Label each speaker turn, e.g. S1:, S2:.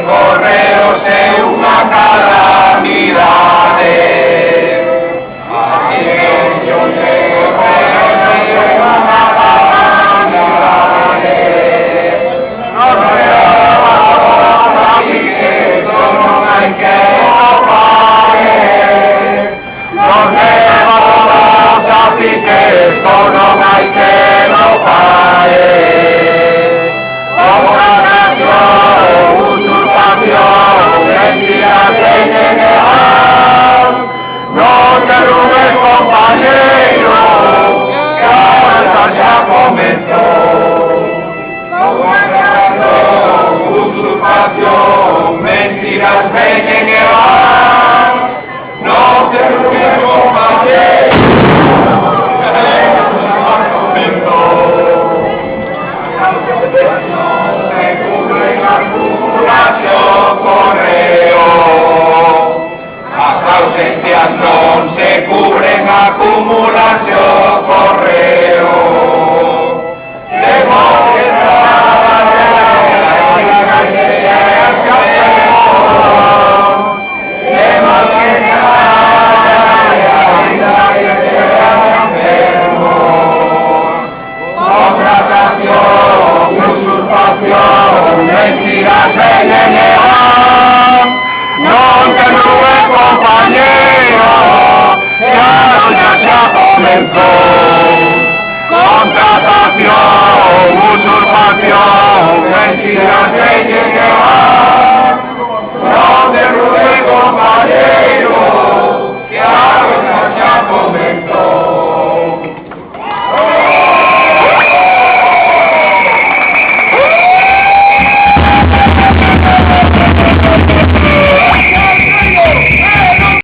S1: correos de una calamidad. Así que yo sé correos de una calamidad. No se así que esto no hay que apague. No se así que esto no hay que lo pague. No te rubes, compañero, que ahora ya comenzó. Usurpación, mentiras, ven en el no te rubes, compañero.